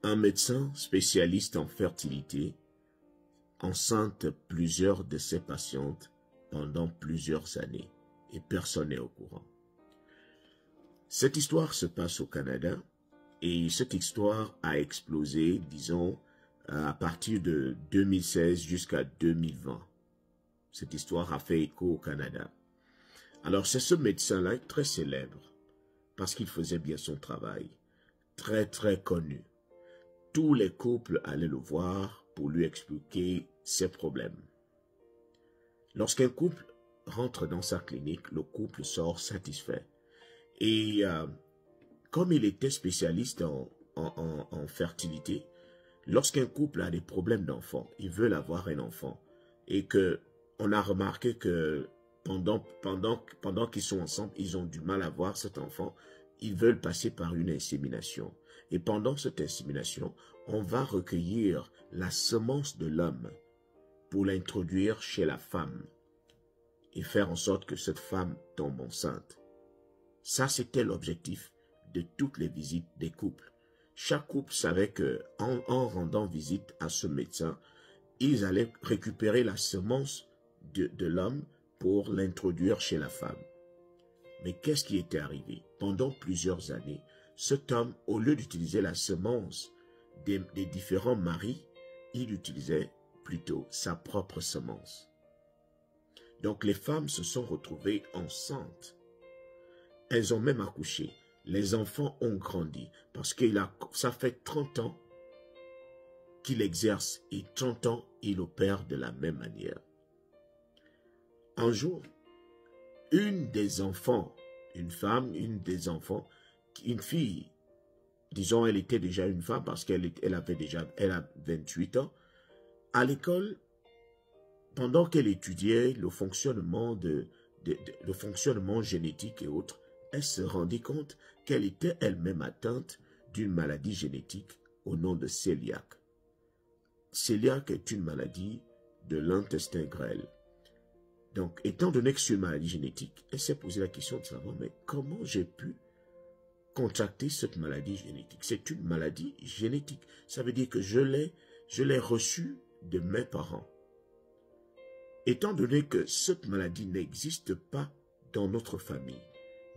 Un médecin spécialiste en fertilité enceinte plusieurs de ses patientes pendant plusieurs années et personne n'est au courant. Cette histoire se passe au Canada et cette histoire a explosé, disons, à partir de 2016 jusqu'à 2020. Cette histoire a fait écho au Canada. Alors c'est ce médecin-là très célèbre parce qu'il faisait bien son travail, très connu. Tous les couples allaient le voir pour lui expliquer ses problèmes. Lorsqu'un couple rentre dans sa clinique, le couple sort satisfait. Et comme il était spécialiste en fertilité, lorsqu'un couple a des problèmes d'enfants, ils veulent avoir un enfant, et que on a remarqué que pendant qu'ils sont ensemble, ils ont du mal à avoir cet enfant, ils veulent passer par une insémination. Et pendant cette insémination, on va recueillir la semence de l'homme pour l'introduire chez la femme et faire en sorte que cette femme tombe enceinte. Ça, c'était l'objectif de toutes les visites des couples. Chaque couple savait que en rendant visite à ce médecin, ils allaient récupérer la semence de l'homme pour l'introduire chez la femme. Mais qu'est-ce qui était arrivé? Pendant plusieurs années, cet homme, au lieu d'utiliser la semence des différents maris, il utilisait plutôt sa propre semence. Donc les femmes se sont retrouvées enceintes. Elles ont même accouché. Les enfants ont grandi parce que ça fait 30 ans qu'il exerce et 30 ans il opère de la même manière. Un jour, une des enfants, une femme, une fille, disons elle était déjà une femme parce qu'elle a 28 ans, à l'école, pendant qu'elle étudiait le fonctionnement génétique et autres, elle se rendit compte qu'elle était elle-même atteinte d'une maladie génétique au nom de cœliaque. Cœliaque est une maladie de l'intestin grêle. Donc, étant donné que c'est une maladie génétique, elle s'est posé la question de savoir, mais comment j'ai pu contracter cette maladie génétique? C'est une maladie génétique. Ça veut dire que je l'ai reçue de mes parents. Étant donné que cette maladie n'existe pas dans notre famille,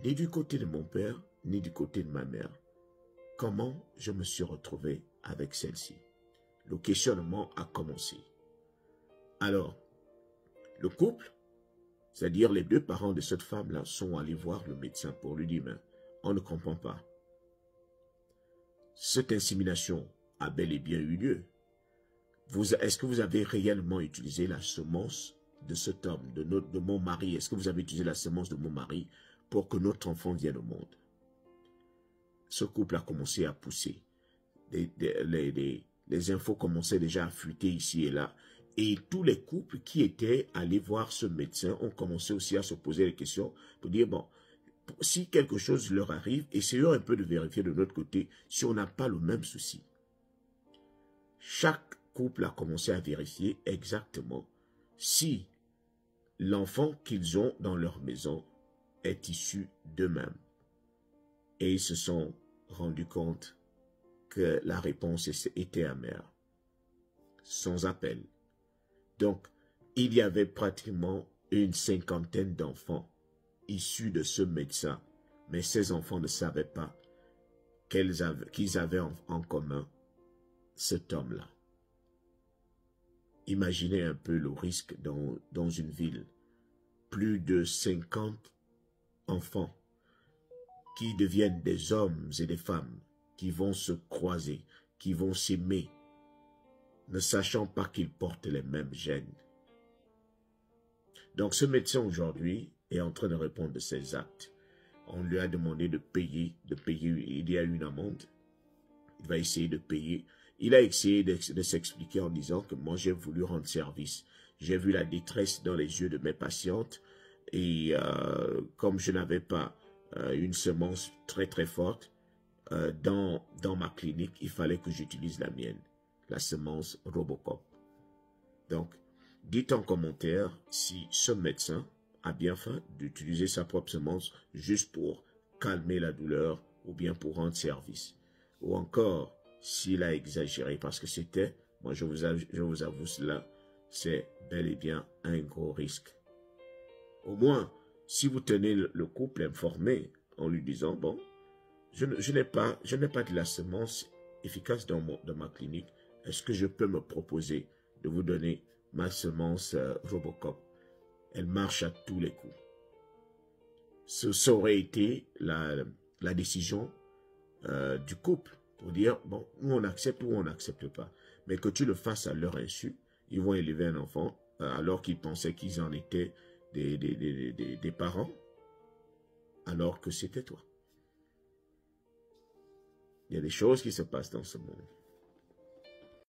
ni du côté de mon père, ni du côté de ma mère, comment je me suis retrouvé avec celle-ci? Le questionnement a commencé. Alors, le couple, c'est-à-dire les deux parents de cette femme-là, sont allés voir le médecin pour lui dire, mais on ne comprend pas. Cette insémination a bel et bien eu lieu. Est-ce que vous avez réellement utilisé la semence de cet homme, de mon mari? Est-ce que vous avez utilisé la semence de mon mari pour que notre enfant vienne au monde? Ce couple a commencé à pousser. Les infos commençaient déjà à fuiter ici et là. Et tous les couples qui étaient allés voir ce médecin ont commencé aussi à se poser des questions pour dire, bon, si quelque chose leur arrive, essayons un peu de vérifier de notre côté si on n'a pas le même souci. Chaque couple a commencé à vérifier exactement si l'enfant qu'ils ont dans leur maison est issu d'eux-mêmes. Et ils se sont rendus compte que la réponse était amère, sans appel. Donc, il y avait pratiquement une 50aine d'enfants issus de ce médecin, mais ces enfants ne savaient pas qu'ils avaient en commun cet homme-là. Imaginez un peu le risque dans une ville. Plus de 50 enfants qui deviennent des hommes et des femmes, qui vont se croiser, qui vont s'aimer, ne sachant pas qu'ils portent les mêmes gènes. Donc ce médecin aujourd'hui est en train de répondre de ses actes. On lui a demandé de payer, il y a une amende. Il va essayer de payer. Il a essayé de s'expliquer en disant que moi j'ai voulu rendre service. J'ai vu la détresse dans les yeux de mes patientes et comme je n'avais pas une semence très forte dans ma clinique, il fallait que j'utilise la mienne, la semence Robocop. Donc, dites en commentaire si ce médecin a bien fait d'utiliser sa propre semence juste pour calmer la douleur ou bien pour rendre service. Ou encore, s'il a exagéré, parce que c'était, moi je vous avoue cela, c'est bel et bien un gros risque. Au moins, si vous tenez le couple informé en lui disant, bon, je n'ai pas de la semence efficace dans ma clinique, est-ce que je peux me proposer de vous donner ma semence Robocop? Elle marche à tous les coups. Ça aurait été la décision du couple pour dire, bon, ou on accepte ou on n'accepte pas. Mais que tu le fasses à leur insu, ils vont élever un enfant alors qu'ils pensaient qu'ils en étaient des parents, alors que c'était toi. Il y a des choses qui se passent dans ce monde.